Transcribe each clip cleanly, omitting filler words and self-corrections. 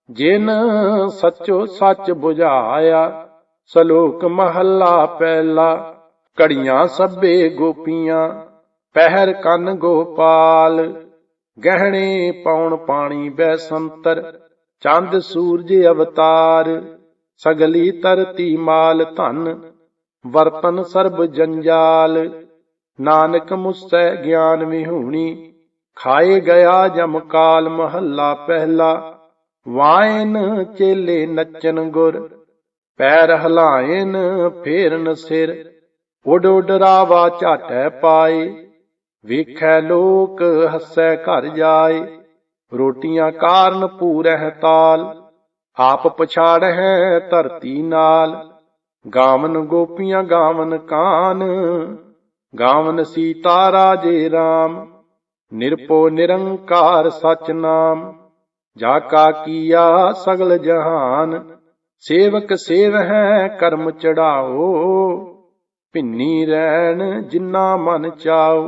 जिन सचो सच बुझाया। सलोक महला पहला। घड़ियां सब्बे गोपियां पहर कन गोपाल। गहने पौन पानी बैसंतर चंद सूरज अवतार। सगली तरती माल धन बर्तन सर्ब जंजाल। नानक मुसै ज्ञान विहूणी खाए गया जमकाल। महला पहला। वायन चेले नचन गुर पैर हलायन फेरन सिर। उड उड रावा झाटै पाए वेखै लोक हसै घर जाए। रोटियां कारण पूरह ताल आप पछाड़ै धरती नाल। गावन गोपियां गावन कान गावन सीता राजे राम। निरपो निरंकार सच नाम जाका किया सगल जहान। सेवक सेव है कर्म चढ़ाओ भिन्नी रैन जिन्ना मन चाओ।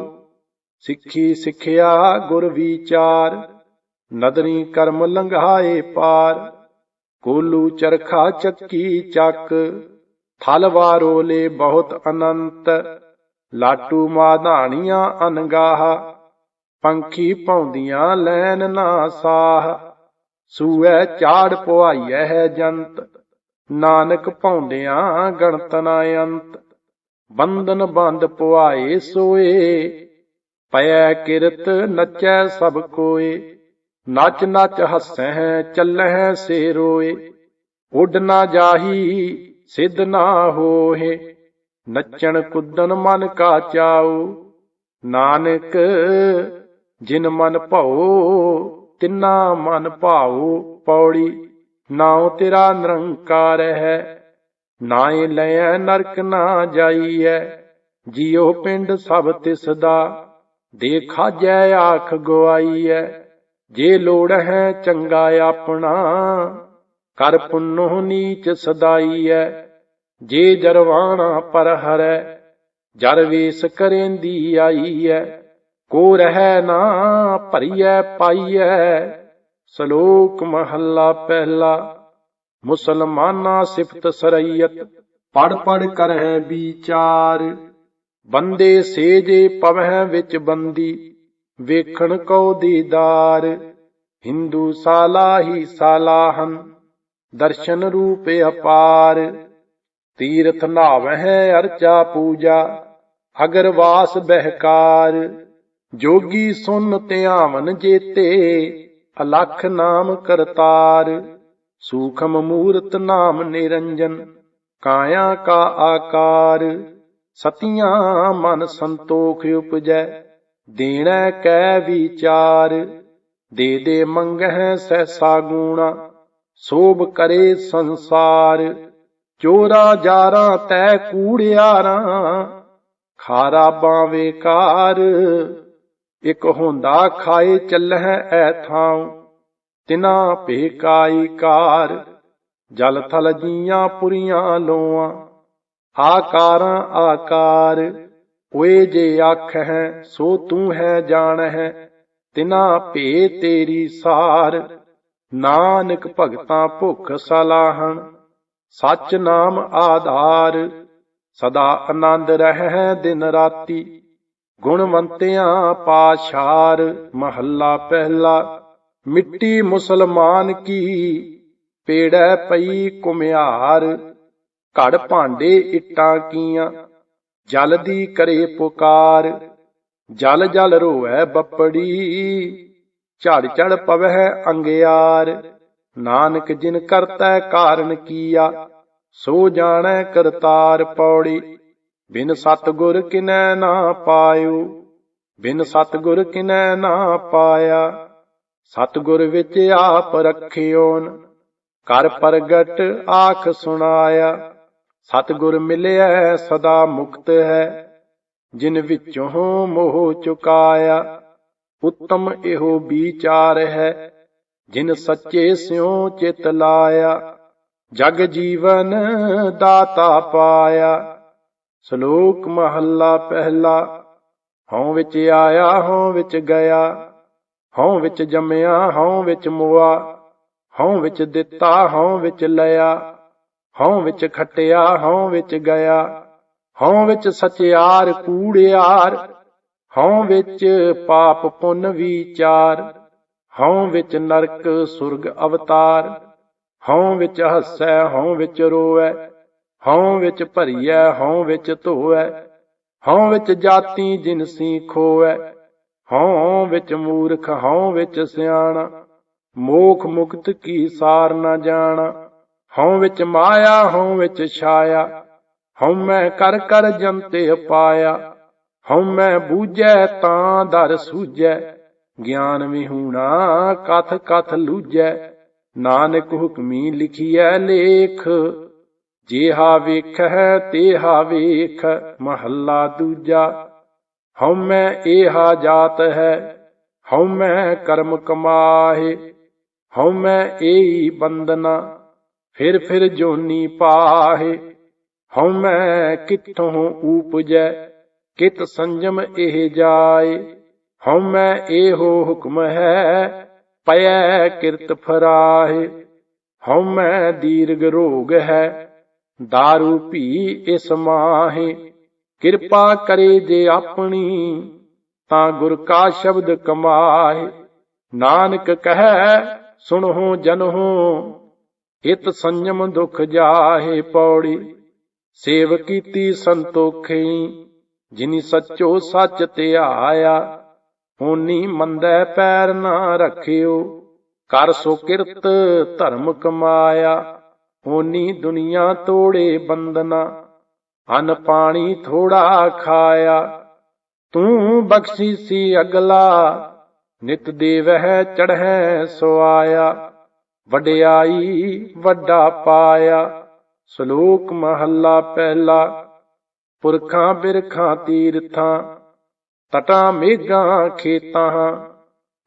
सिक्खी सिखिया गुर विचार नदरी कर्म लंघाए पार। कोलू चरखा चक्की चक थलवारोले बहुत अनंत। लाटू माधानियां अनगाह पंखी पौंदियां लैन ना साह। सूए चाड़ पुआइए है जंत नानक पौंदियां गणत ना अंत। बंधन बंद पुआए सोए पै किरत नचै सब कोय। नच नच हसै चलह से रोए उड ना जाही सिद्ध ना होहे। नचन कुदन मन का चाऊ नानक जिन मन भाओ तिन्ना मन भाओ। पौड़ी नाउ तेरा निरंकार है नाए लय नरक ना जाइए। जियो पिंड सब तिसदा दे खाजै आख गवाइए। जे लोड़ है चंगा अपना कर पुन्नो नीच सदाइए। जे जरवाना पर हरै जर वेस करेंदी आईए। को रह ना भरिए पाइए। सलोक महला पहला। मुसलमाना सिफत सरैयत पढ़ पढ़ करह विचार। बंदे सेजे पवह विच बंदी वेखण को दीदार। हिंदू सालाही सालाहन दर्शन रूप अपार। तीर्थ नावह अर्चा पूजा अगरवास बहकार। जोगी सुन ध्यावन जेते अलख नाम करतार। सूखम मूरत नाम निरंजन काया का आकार। सतियां मन संतोख उपजै देणै कै विचार। दे दे मंगह सहसा गुणा सोभ करे संसार। चोरा जारा तै कूड़ियारा खारा बावे कार। इक होंदा खाए चलह ऐ थां तिना भेकाई कार। जल थल जियां पुरियां लोआं आकारां आकार। ओए जे आख है सो तू है जान है तिना भे तेरी सार। नानक भगतां भुख सलाहन सच नाम आधार। सदा आनंद रहै दिन राती गुणवंतियां पाशार। महला पहला। मिट्टी मुसलमान की पेड़ै पई कुम्हार। घड़ भांडे इट्टां कीयां जल दी करे पुकार। जल जल रोवै बपड़ी झड़ झड़ पवै अंगियार। नानक जिन करतै कारण किया सो जानै करतार। पौड़ी बिन सतगुर किनै ना पायो बिन सतगुर किनै ना पाया। सतगुर विच आप रखियोन कर प्रगट आख सुनाया। सतगुर मिलिया सदा मुक्त है जिन विचों मोह चुकाया। उत्तम एहो विचार है जिन सच्चे स्यों चित लाया। जग जीवन दाता पाया। सलोक महला पहला। हਉ विच आया हਉ विच गया हਉ विच जम्मिया हਉ विच मुआ। ਹਉ ਵਿੱਚ ਦਿੱਤਾ ਹਉ ਵਿੱਚ ਲਿਆ, ਹਉ ਵਿੱਚ ਖਟਿਆ ਹਉ ਵਿੱਚ ਗਿਆ, ਹਉ ਵਿੱਚ ਸਚਿਆਰ ਕੂੜਿਆਰ, ਹਉ ਵਿੱਚ ਪਾਪ ਪੁੰਨ ਵਿਚਾਰ, ਹਉ ਵਿੱਚ ਨਰਕ ਸੁਰਗ ਅਵਤਾਰ, ਹਉ ਵਿੱਚ ਹੱਸੈ ਹਉ ਵਿੱਚ ਰੋਵੈ, ਹਉ ਵਿੱਚ ਭਰੀਐ ਹਉ ਵਿੱਚ ਧੋਵੈ, ਹਉ ਵਿੱਚ ਜਾਤੀ ਜਿਨਸੀ ਖੋਵੈ, ਹਉ ਵਿੱਚ ਮੂਰਖ ਹਉ ਵਿੱਚ ਸਿਆਣਾ, ਮੋਖ ਮੁਕਤ ਕੀ ਸਾਰ ਨ ਜਾਣਾ, ਹਉ ਵਿੱਚ ਮਾਇਆ ਹਉ ਵਿੱਚ ਛਾਇਆ, ਹਉਮੈ ਕਰ ਕਰ ਜੰਤੇ ਪਾਇਆ, ਹਉਮੈ ਬੂਝੈ ਤਾਂ ਦਰ ਸੂਝੈ, ਗਿਆਨ ਵਿਹੂਣਾ ਕਥ ਕਥ ਲੂਝੈ, ਨਾਨਕ ਹੁਕਮੀ ਲਿਖੀਐ ਲੇਖ, ਜੇਹਾ ਵੇਖੈ ਤੇਹਾ ਵੇਖ। ਮਹੱਲਾ ਦੂਜਾ। ਹਉਮੈ ਏਹਾ ਜਾਤ ਹੈ, ਹਉਮੈ ਕਰਮ ਕਮਾਹੇ, ਹਉਮੈ ਏਈ ਬੰਧਨਾ, ਫਿਰ ਜੋਨੀ ਪਾਹੇ, ਹਉਮੈ ਕਿੱਥੋਂ ਊਪਜੈ, ਕਿਤ ਸੰਜਮ ਇਹ ਜਾਏ, ਹਉਮੈ ਇਹੋ ਹੁਕਮ ਹੈ, ਪਇਐ ਕਿਰਤ ਫਰਾਹੇ, ਹਉਮੈ ਦੀਰਘ ਰੋਗ ਹੈ, ਦਾਰੂ ਭੀ ਇਸ ਮਾਹੇ, ਕਿਰਪਾ ਕਰੇ ਜੇ ਆਪਣੀ, ਤਾਂ ਗੁਰ ਕਾ ਸ਼ਬਦ ਕਮਾਹੇ, ਨਾਨਕ ਕਹੈ ਸੁਣਹੁ ਜਨਹੁ, ਇਤ ਸੰਜਮ ਦੁਖ ਜਾਹੇ। ਪੌੜੀ। ਸੇਵ ਕੀਤੀ ਸੰਤੋਖੀ, ਜਿਨੀ ਸੱਚੋ ਸੱਚ ਧਿਆਇਆ, ਹੋਨੀ ਮੰਦੈ ਪੈਰ ਨਾ ਰੱਖਿਓ, ਕਰ ਸੋ ਕਿਰਤ ਧਰਮ ਕਮਾਇਆ, ਹੋਨੀ ਦੁਨੀਆ ਤੋੜੇ ਬੰਦਨਾ, ਅੰਨ ਪਾਣੀ ਥੋੜਾ ਖਾਇਆ, ਤੂੰ ਬਖਸ਼ੀਸੀ ਅਗਲਾ, ਨਿਤ ਦੇਵਹਿ ਚੜ੍ਹੈ ਸੁਆਇਆ, ਵਡਿਆਈ ਵੱਡਾ ਪਾਇਆ। ਸ਼ਲੋਕ ਮਹੱਲਾ ਪਹਿਲਾ। ਪੁਰਖਾਂ ਬਿਰਖਾਂ ਤੀਰਥਾਂ, ਤਟਾਂ ਮੇਘਾਂ ਖੇਤਾਂ,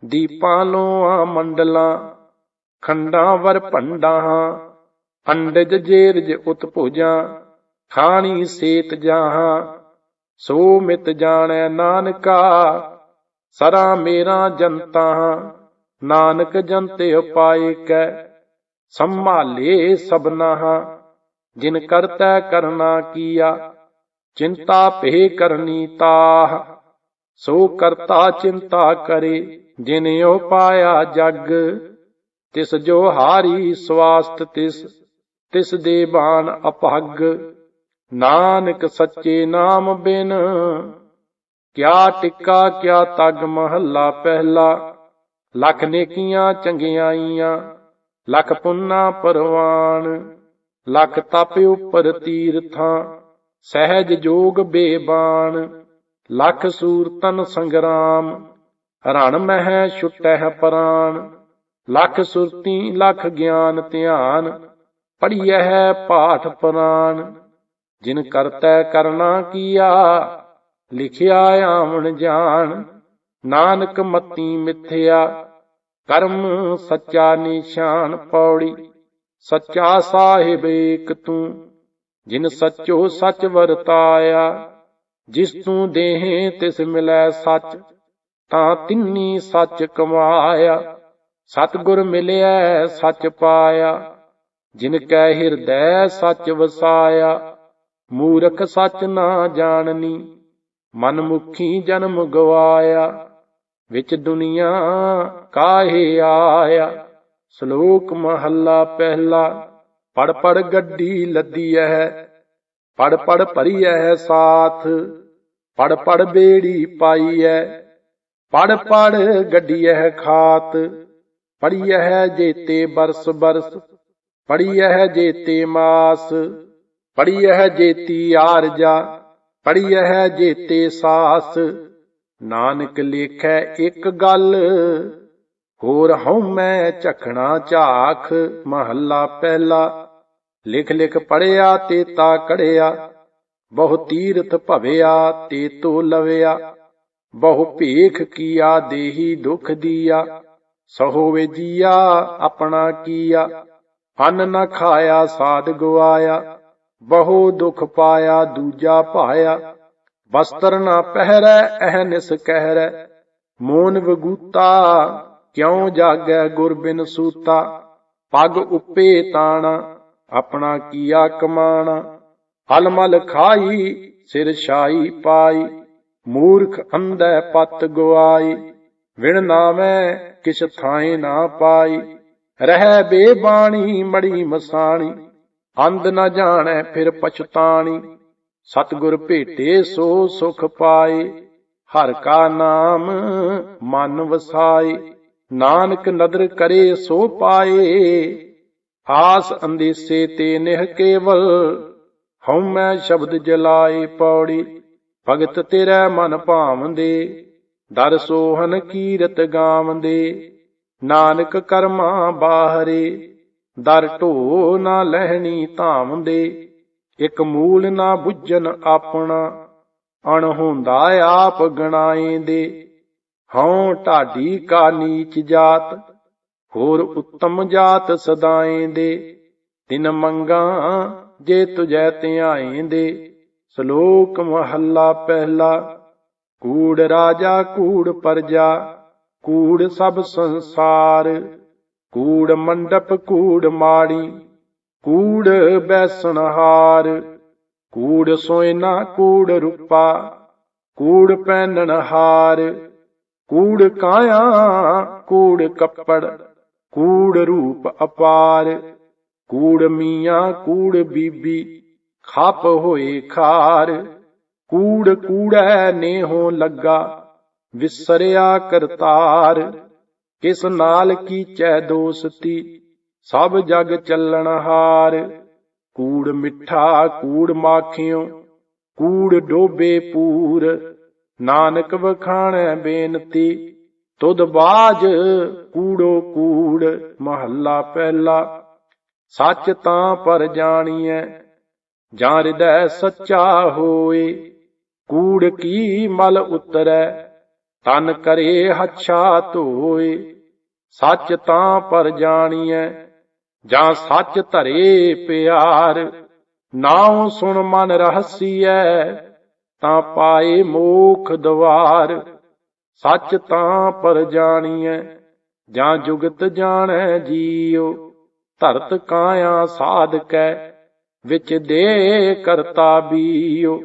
ਦੀਪਾਂ ਲੋਆਂ ਮੰਡਲਾਂ, ਖੰਡਾਂ ਵਰ ਭੰਡਾਂ, ਅੰਡਜ ਜੇਰਜ ਉਤਭੁਜਾਂ, ਖਾਣੀ ਸੇਤ ਜਾਹਾਂ, ਸੋ ਮਿਤ ਜਾਣੈ ਨਾਨਕਾ, ਸਰਾ ਮੇਰਾ ਜਨਤਾ, ਨਾਨਕ ਜੰਤੇ ਉਪਾਇ ਕੈ, ਸੰਭਾਲੇ ਸਭਨਾ, ਜਿਨ ਕਰਤੈ ਕਰਨਾ ਕੀਆ, ਚਿੰਤਾ ਭੇ ਕਰਨੀ ਤਾਹ, ਸੋ ਕਰਤਾ ਚਿੰਤਾ ਕਰੇ, ਜਿਨ ਉਪਾਇਆ ਜਗ, ਤਿਸ ਜੋ ਹਾਰੀ ਸਵਾਸਤ ਤਿਸ ਦੇ ਬਾਣ ਅਭਗ, ਨਾਨਕ ਸੱਚੇ ਨਾਮ ਬਿਨ, ਕਿਆ ਟਿੱਕਾ ਕਿਆ ਤਗ। ਮਹੱਲਾ ਪਹਿਲਾ। ਲੱਖ ਨੇਕੀਆਂ ਚੰਗਿਆਈਆਂ, ਲੱਖ ਪੁੰਨਾ ਪਰਵਾਨ, ਲੱਖ ਤਪ ਉਪਰ ਤੀਰਥਾਂ, ਸਹਿਜ ਜੋਗ ਬੇਬਾਨ, ਲੱਖ ਸੂਰਤਨ ਸੰਗਰਾਮ, ਰਣ ਮਹਿ ਛੁਟਹਿ ਪ੍ਰਾਨ, ਲੱਖ ਸੁਰਤੀ ਲੱਖ ਗਿਆਨ ਧਿਆਨ, ਪੜ੍ਹੀਐ ਪਾਠ ਪੁਰਾਨ, ਜਿਨ ਕਰਤੈ ਕਰਨਾ ਕੀਆ, ਲਿਖਿਆ ਆਵਣ ਜਾਣ, ਨਾਨਕ ਮਤੀ ਮਿਥਿਆ, ਕਰਮ ਸੱਚਾ ਨਿਸ਼ਾਨ। ਪੌੜੀ। ਸੱਚਾ ਸਾਹਿਬ ਏਕ ਤੂੰ, ਜਿਨ ਸੱਚੋ ਸੱਚ ਵਰਤਾਇਆ, ਜਿਸ ਤੂੰ ਦੇਹੇ ਤਿਸ ਮਿਲੈ ਸੱਚ, ਤਾਂ ਤਿੰਨੀ ਸੱਚ ਕਮਾਇਆ, ਸਤਿਗੁਰ ਮਿਲਿਐ ਸੱਚ ਪਾਇਆ, ਜਿਨ ਕੈ ਹਿਰਦੈ ਸੱਚ ਵਸਾਇਆ, ਮੂਰਖ ਸੱਚ ਨਾ ਜਾਣਨੀ, ਮਨ ਮੁਖੀ ਜਨਮ ਗਵਾਇਆ, ਵਿੱਚ ਦੁਨੀਆ ਕਾਹੇ ਆਇਆ। ਸ਼ਲੋਕ ਮਹੱਲਾ ਪਹਿਲਾ। ਪੜ ਪੜ ਗੱਡੀ ਲੱਦੀਐ, ਪੜ ਪੜ ਭਰੀਐ ਸਾਥ, ਪੜ ਪੜ ਬੇੜੀ ਪਾਈਐ, ਪੜ ਪੜ ਗੱਡੀਐ ਖਾਤ, ਪੜੀਐ ਜੇਤੇ ਬਰਸ ਬਰਸ, ਪੜੀਐ ਜੇਤੇ ਮਾਸ, ਪੜੀਐ ਜੇਤੀ ਆਰਜਾ, ਪੜੀਐ ਜੇਤੇ ਸਾਸ, ਨਾਨਕ ਲੇਖੈ ਇੱਕ ਗੱਲ, ਹੋਰ ਹਉਮੈ ਝਖਣਾ ਝਾਖ। ਮਹੱਲਾ ਪਹਿਲਾ। ਲਿਖ ਲਿਖ ਪੜਿਆ ਤੇਤਾ ਕੜਿਆ, ਬਹੁ ਤੀਰਥ ਭਵਿਆ ਤੇ ਤੋ ਲਵਿਆ, ਬਹੁ ਭੇਖ ਕੀਆ ਦੇਹੀ ਦੁਖ ਦੀਆ, ਸਹੋ ਵੇ ਜੀਆ ਆਪਣਾ ਕੀਆ, ਅੰਨ ਨ ਖਾਇਆ ਸਾਧ ਗਵਾਇਆ, ਬਹੁ ਦੁਖ ਪਾਇਆ ਦੂਜਾ ਭਾਇਆ, ਵਸਤਰ ਨਾ ਪਹਿਰੈ ਅਹਨਿਸ ਕਹਿਰੈ, ਮੋਨ ਵਗੂਤਾ ਕਿਉ ਜਾਗੈ ਗੁਰ ਬਿਨ ਸੂਤਾ, ਪਗ ਉੱਪੇ ਤਾਣਾ, ਆਪਣਾ ਕੀਆ ਕਮਾਣਾ। ਅਲਮਲ ਖਾਈ, ਸਿਰ ਛਾਈ ਪਾਈ, ਮੂਰਖ ਅੰਧੈ ਪਤ ਗਵਾਈ। ਵਿਣ ਨਾਵੈ ਕਿਛ ਥਾਏ ਨਾ ਪਾਈ, ਰਹਿ ਬੇਬਾਣੀ ਮੜੀ ਮਸਾਣੀ। ਅੰਧ ਨ ਜਾਣੈ ਫਿਰ ਪਛਤਾਣੀ, ਸਤਿਗੁਰ ਭੇਟੇ ਸੋ ਸੁਖ ਪਾਏ। ਹਰਿ ਕਾ ਨਾਮ ਮਨ ਵਸਾਏ, ਨਾਨਕ ਨਦਰ ਕਰੇ ਸੋ ਪਾਏ। ਆਸ ਅੰਦੇਸੇ ਤੇ ਨਿਹ ਕੇਵਲ, ਹਉਮੈ ਸ਼ਬਦ ਜਲਾਏ। ਪੌੜੀ ਭਗਤ ਤੇਰੇ ਮਨ ਭਾਵੰਦੇ, ਦਰ ਸੋਹਨ ਕੀਰਤ ਗਾਵੰਦੇ। ਨਾਨਕ ਕਰਮਾਂ ਬਾਹਰੇ, ਦਰ ਢੋ ਨਾ ਲਹਿਣੀ ਧਾਵੰਦੇ। ਇਕ ਮੂਲ ਨਾ ਬੁੱਝਣ ਆਪਣਾ, ਅਣਹੋਂਦਾ ਆਪ ਗਣਾਏਂਦੇ। ਹਉ ਢਾਡੀ ਕਾ ਨੀਚ ਜਾਤ, ਹੋਰ ਉੱਤਮ ਜਾਤ ਸਦਾਏਂਦੇ। ਤਿਨ ਮੰਗਾ ਜੇ ਤੁਝੈ ਧਿਆਏਂਦੇ। ਸ਼ਲੋਕ ਮਹੱਲਾ ਪਹਿਲਾ। ਕੂੜ ਰਾਜਾ ਕੂੜ ਪਰਜਾ, ਕੂੜ ਸਭ ਸੰਸਾਰ। ਕੂੜ ਮੰਡਪ ਕੂੜ ਮਾੜੀ, ਕੂੜ ਬੈਸਣਹਾਰ। ਕੂੜ ਸੋਇਨਾ ਕੂੜ ਰੂਪਾ, ਕੂੜ ਪਹਿਨਣਹਾਰ। ਕੂੜ ਕਾਇਆ ਕੂੜ ਕੱਪੜ, ਕੂੜ ਰੂਪ ਅਪਾਰ। ਕੂੜ ਮੀਆਂ ਕੂੜ ਬੀਬੀ, ਖਪ ਹੋਏ ਖਾਰ। ਕੂੜ ਕੂੜੈ ਨੇਹੋਂ ਲੱਗਾ, ਵਿਸਰਿਆ ਕਰਤਾਰ। ਕਿਸ ਨਾਲ ਕੀਚੈ ਦੋਸਤੀ, ਸਭ ਜਗ ਚੱਲਣਹਾਰ। ਕੂੜ ਮਿੱਠਾ ਕੂੜ ਮਾਖਿਓ, ਕੂੜ ਡੋਬੇ ਪੂਰ। ਨਾਨਕ ਵਖਾਣੈ ਬੇਨਤੀ, ਤੁਧ ਬਾਝ ਕੂੜੋ ਕੂੜ। ਮਹੱਲਾ ਪਹਿਲਾ। ਸੱਚ ਤਾਂ ਪਰ ਜਾਣੀਐ, ਜਾਂ ਹਿਰਦੈ ਸੱਚਾ ਹੋਏ। ਕੂੜ ਕੀ ਮਲ ਉਤਰੈ, ਤਨ ਕਰੇ ਹੱਛਾ ਧੋਏ। ਸੱਚ ਤਾਂ ਪਰ ਜਾਣੀਐ, ਜਾਂ ਸੱਚ ਧਰੇ ਪਿਆਰ। ਨਾਉ ਸੁਣ ਮਨ ਰਹਸੀਐ, ਤਾਂ ਪਾਏ ਮੋਖ ਦਵਾਰ। ਸੱਚ ਤਾਂ ਪਰ ਜਾਣੀਐ, ਜਾਂ ਜੁਗਤ ਜਾਣੈ ਜੀਉ। ਧਰਤ ਕਾਇਆ ਸਾਧਕੈ, ਵਿੱਚ ਦੇ ਕਰਤਾ ਬੀਉ।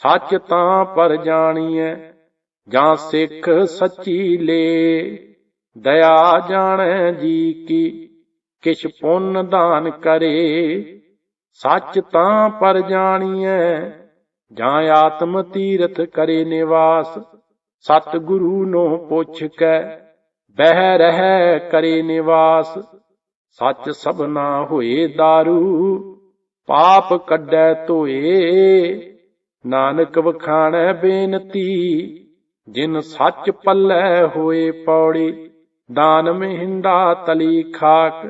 ਸੱਚ ਤਾਂ ਪਰ ਜਾਣੀਐ, ਜਾਂ ਸਿੱਖ ਸੱਚੀ ਲੇ। ਦਇਆ ਜਾਣੈ ਜੀ ਕੀ, ਕਿਛ ਪੁੰਨ ਦਾਨ ਕਰੇ। ਸੱਚ ਤਾਂ ਪਰ ਜਾਣੀਐ, ਜਾਂ ਆਤਮ ਤੀਰਥ ਕਰੇ ਨਿਵਾਸ। ਸਤ ਗੁਰੂ ਨੂੰ ਪੁੱਛ ਕੇ, ਬਹਿ ਰਹਿ ਕਰੇ ਨਿਵਾਸ। ਸੱਚ ਸਭਨਾ ਹੋਏ ਦਾਰੂ, ਪਾਪ ਕੱਢੈ ਧੋਏ। ਨਾਨਕ ਵਖਾਣੈ ਬੇਨਤੀ, ਜਿਨ ਸੱਚ ਪੱਲੇ ਹੋਏ। ਪੌੜੀ ਦਾਨ ਮਹਿੰਦਾ ਤਲੀ ਖਾਕ,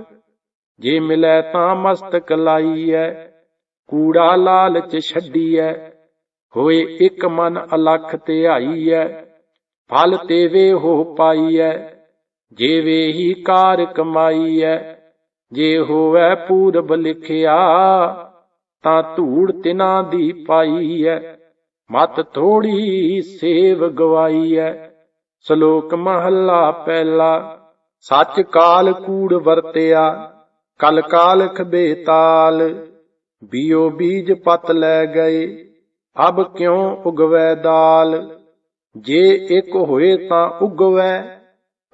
ਜੇ ਮਿਲੈ ਤਾਂ ਮਸਤਕ ਲਾਈਐ। ਕੂੜਾ ਲਾਲਚ ਛੱਡੀਐ, ਹੋਏ ਇੱਕ ਮਨ ਅਲਖ ਧਿਆਈਐ। ਫਲ ਤੇਵੇ ਹੋ ਪਾਈਐ, ਜੇ ਵੇਹੀ ਕਾਰ ਕਮਾਈਐ। ਜੇ ਹੋਵੈ ਪੂਰਬ ਲਿਖਿਆ, ਤਾਂ ਧੂੜ ਤਿਨਾਂ ਦੀ ਪਾਈਐ। ਮਤ ਥੋੜੀ ਸੇਵ ਗਵਾਈਐ। ਸ਼ਲੋਕ ਮਹੱਲਾ ਪਹਿਲਾ। ਸੱਚ ਕਾਲ ਕੂੜ ਵਰਤਿਆ, ਕਲ ਕਾਲਖ ਬੇਤਾਲ। ਬੀਓ ਬੀਜ ਪਤ ਲੈ ਗਏ, ਅਬ ਕਿਉ ਉਗਵੈ ਦਾਲ। ਜੇ ਇੱਕ ਹੋਏ ਤਾਂ ਉਗਵੈ,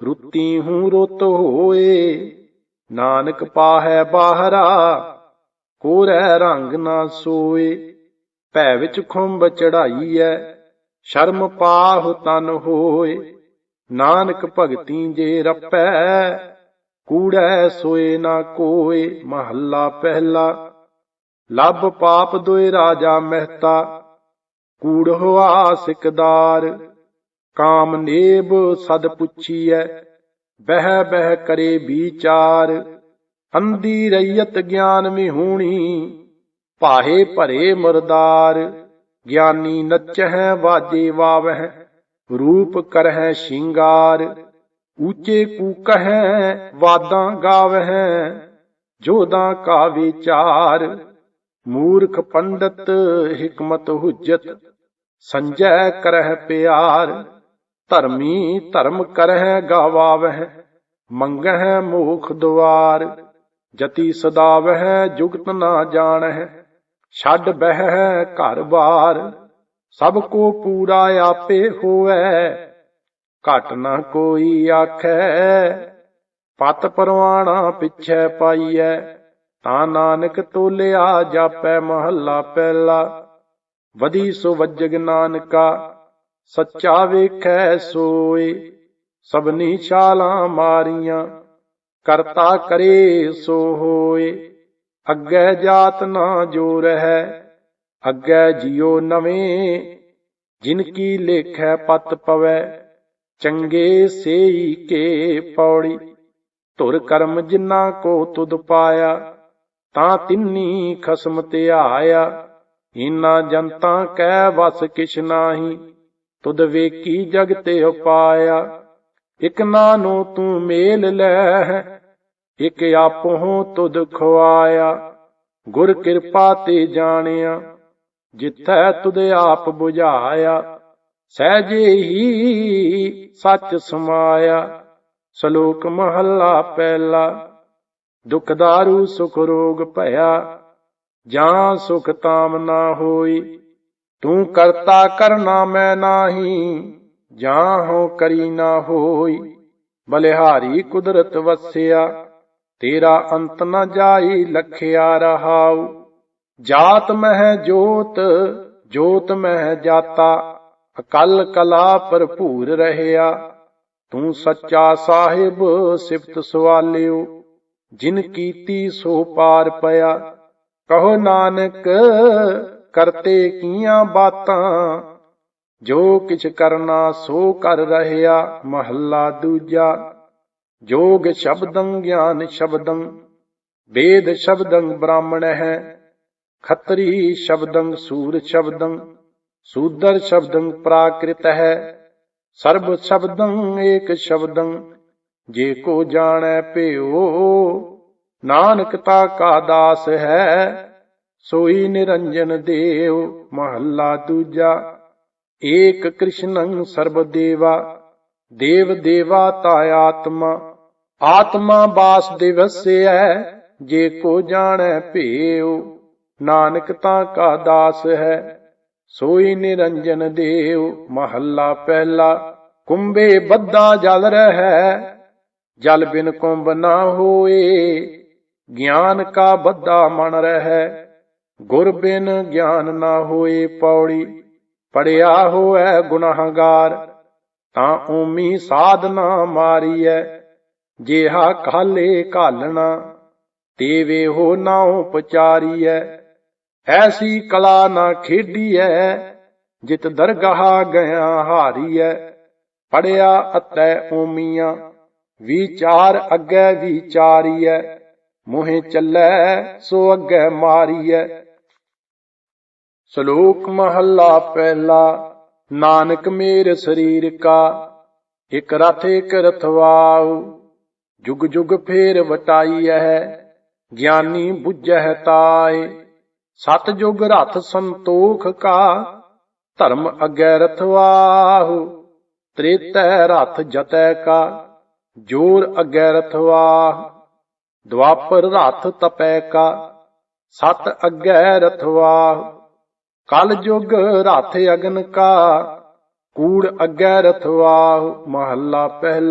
ਰੁੱਤੀ ਹੂੰ ਰੁੱਤ ਹੋਏ। ਨਾਨਕ ਪਾਹੈ ਬਾਹਰਾ, ਕੋਰੈ ਰੰਗ ਨਾ ਸੋਏ। ਭੈ ਵਿੱਚ ਖੁੰਭ ਚੜਾਈਐ, ਸ਼ਰਮ ਪਾਹੁ ਤਨ ਹੋਏ। ਨਾਨਕ ਭਗਤੀ ਜੇ ਰੱਪੈ, ਕੂੜੈ ਸੋਏ ਨਾ ਕੋਏ। ਮਹੱਲਾ ਪਹਿਲਾ। ਲੱਭ ਪਾਪ ਦੋਇ ਰਾਜਾ ਮਹਿਤਾ, ਕੂੜ ਹੋਆ ਸਿਕਦਾਰ। ਕਾਮ ਨੇਬ ਸਦ ਪੁੱਛੀਐ, ਬਹਿ ਬਹਿ ਕਰੇ ਵਿਚਾਰ। ਅੰਧੀ ਰਈਅਤ ਗਿਆਨ ਵਿਹੂਣੀ, ਭਾਹੇ ਭਰੇ ਮੁਰਦਾਰ। ਗਿਆਨੀ ਨੱਚਹਿ ਵਾਜੇ ਵਾਵਹਿ, ਰੂਪ ਕਰਹਿ ਸ਼ਿੰਗਾਰ। ਉੱਚੇ ਕੂਕਹਿ ਵਾਦਾਂ ਗਾਵਹਿ, ਜੋਧਾਂ ਕਾ ਵਿਚਾਰ। ਮੂਰਖ ਪੰਡਤ ਹਿਕਮਤ ਹੁਜਤ, ਸੰਜੈ ਕਰਹਿ ਪਿਆਰ। ਧਰਮੀ ਧਰਮ ਕਰਹਿ ਗਾਵਾਵਹਿ, ਮੰਗਹਿ ਮੋਖ ਦੁਆਰ। ਜਤੀ ਸਦਾ ਵਹਿ ਜੁਗਤ ਨਾ ਜਾਣਹਿ, ਛੱਡ ਬਹਿ ਘਰ ਬਾਰ, ਸਭ ਕੋ ਪੂਰਾ ਆਪੇ ਹੋਵੈ, ਘਟ ਨਾ ਕੋਈ ਆਖੈ। ਪਤ ਪਰਵਾਣਾ ਪਿਛੈ ਪਾਈਐ, ਤਾਂ ਨਾਨਕ ਤੋਲਿਆ ਜਾਪੈ ਮਹੱਲਾ ਪਹਿਲਾ। ਵਧੀ ਸੋ ਵੱਜਗ ਨਾਨਕਾ, ਸੱਚਾ ਵੇਖੈ ਸੋਏ, ਸਭਨੀ ਛਾਲਾਂ ਮਾਰੀਆਂ, ਕਰਤਾ ਕਰੇ ਸੋ ਹੋਏ। ਅੱਗੇ ਜਾਤ ਨਾ ਜੋ ਰਹੈ, ਅੱਗੇ ਜਿਉ ਨਵੇਂ, ਜਿਨ ਕੀ ਲੇਖੈ ਪਤ ਪਵੈ, ਚੰਗੇ ਸੇਈ ਕੇ ਪੌੜੀ। ਧੁਰ ਕਰਮ ਜਿਨ੍ਹਾਂ ਕੋ ਤੁਧ ਪਾਇਆ, ਤਾਂ ਤਿੰਨੀ ਖਸਮ ਧਿਆਇਆ। ਇਨਾ ਜਨਤਾ ਕੈ ਵਸ ਕਿਛ ਨਾਹੀ, ਤੁਧ ਵੇਖੀ ਜਗ ਤੇ ਉਪਾਇਆ। ਇਕ ਨਾਨੋ ਤੂੰ ਮੇਲ ਲੈ, ਇਕ ਆਪਹੁ ਤੁਧ ਖੁਆਇਆ। ਗੁਰ ਕਿਰਪਾ ਤੇ ਜਾਣਿਆ, ਜਿਥੈ ਤੁਧ ਆਪ ਬੁਝਾਇਆ। ਸਹਿਜੇ ਹੀ ਸੱਚ ਸਮਾਇਆ। ਸ਼ਲੋਕ ਮਹੱਲਾ ਪਹਿਲਾ। ਦੁਖ ਦਾਰੂ ਸੁਖ ਰੋਗ ਭਇਆ, ਜਾਂ ਸੁਖ ਤਾਮ ਨਾ ਹੋਈ। ਤੂੰ ਕਰਤਾ ਕਰਨਾ ਮੈਂ ਨਾਹੀ, ਜਾਂ ਹੋ ਕਰੀ ਨਾ ਹੋਈ। ਬਲਿਹਾਰੀ ਕੁਦਰਤ ਵਸਿਆ, ਤੇਰਾ ਅੰਤ ਨ ਜਾਈ ਲਖਿਆ ਰਹਾਉ। ਜਾਤ ਮਹਿ ਜੋਤ, ਜੋਤ ਮਹਿ ਜਾਤਾ, ਅਕਲ ਕਲਾ ਭਰਪੂਰ ਰਹਿਆ। ਤੂੰ ਸੱਚਾ ਸਾਹਿਬ ਸਿਫਤ ਸਵਾਲਿਓ, ਜਿਨ ਕੀਤੀ ਸੋ ਪਾਰ ਪਿਆ। ਕਹੋ ਨਾਨਕ ਕਰਤੇ ਕੀਆਂ ਬਾਤਾਂ, ਜੋ ਕਿਛ ਕਰਨਾ ਸੋ ਕਰ ਰਹਿਆ। ਮਹੱਲਾ ਦੂਜਾ। ਜੋਗ ਸ਼ਬਦੰ ਗਿਆਨ ਸ਼ਬਦੰ, ਵੇਦ ਸ਼ਬਦੰ ਬ੍ਰਾਹਮਣ ਹੈ। ਖੱਤਰੀ ਸ਼ਬਦੰ ਸੂਰ ਸ਼ਬਦੰ, ਸੂਦਰ ਸ਼ਬਦੰ ਪ੍ਰਾਕ੍ਰਿਤ ਹੈ। ਸਰਬ ਸ਼ਬਦੰ ਏਕ ਸ਼ਬਦੰ, ਜੇ ਕੋ ਜਾਣੈ ਭਿਓ। ਨਾਨਕ ਤਾ ਕਾ ਦਾਸ ਹੈ, ਸੋਈ ਨਿਰੰਜਨ ਦੇਵ। ਮਹੱਲਾ ਦੂਜਾ। ਏਕ ਕ੍ਰਿਸ਼ਨੰ ਸਰਬ ਦੇਵਾ, ਦੇਵ ਦੇਵਾ ਤਾ ਆਤਮਾ। ਆਤਮਾ ਬਾਸ ਦਿਵਸੈ, ਜੇ ਕੋ ਜਾਣੈ ਭਿਓ। ਨਾਨਕ ਤਾ ਕਾ ਦਾਸ ਹੈ, ਸੋਈ ਨਿਰੰਜਨ ਦੇਵ। ਮਹੱਲਾ ਪਹਿਲਾ। ਕੁੰਭੇ ਬੱਧਾ ਜਲ ਰਹੈ, ਜਲ ਬਿਨ ਕੁੰਭ ਨਾ ਹੋਏ। ਗਿਆਨ ਕਾ ਬੱਧਾ ਮਨ ਰਹੈ, ਗੁਰ ਬਿਨ ਗਿਆਨ ਨਾ ਹੋਏ। ਪੌੜੀ। ਪੜਿਆ ਹੋਇ ਗੁਨਾਹਗਾਰ, ਤਾਂ ਓਮੀ ਸਾਧ ਨਾ ਮਾਰੀਐ। ਜਿਹਾ ਕਾਲੇ ਘਾਲਣਾ, ਤੇਵੇ ਹੋ ਨਾਉ ਪਚਾਰੀਐ। ਐਸੀ ਕਲਾ ਨਾ ਖੇਡੀਐ, ਜਿਤ ਦਰਗਾਹ ਗਿਆ ਹਾਰੀਐ। ਪੜਿਆ ਅਤੈ ਓਮੀਆਂ, ਵਿਚਾਰ ਅੱਗੇ ਵਿਚਾਰੀਐ। ਮੋਹਿ ਚੱਲੈ ਸੋ ਅੱਗੇ ਮਾਰੀਐ। ਸ਼ਲੋਕ ਮਹੱਲਾ ਪਹਿਲਾ। ਨਾਨਕ ਮੇਰ ਸਰੀਰ ਕਾ, ਇਕ ਰਥ ਇਕ ਰਥਵਾਉ। ਜੁਗ ਜੁਗ ਫੇਰ ਵਟਾਈਐ, ਗਿਆਨੀ ਬੁੱਝਹਿ ਤਾਏ। ਸਤ ਜੁਗ ਰਥ ਸੰਤੋਖ ਕਾ, ਧਰਮ ਅੱਗੇ ਰਥਵਾਹੁ। ਤ੍ਰੇਤੈ ਰਥ ਜਤੈ ਕਾ, ਜੋਰ ਅੱਗੇ ਰਥਵਾਹੁ। ਦੁਆਪਰ ਰਥ ਤਪੈ ਕਾ, ਸਤ ਅੱਗੇ ਰਥਵਾਹੁ। ਕਲ ਜੁਗ ਰਥ ਅਗਨ ਕਾ, ਕੂੜ ਅੱਗੇ ਰਥਵਾਹੁ। ਮਹੱਲਾ ਪਹਿਲਾ।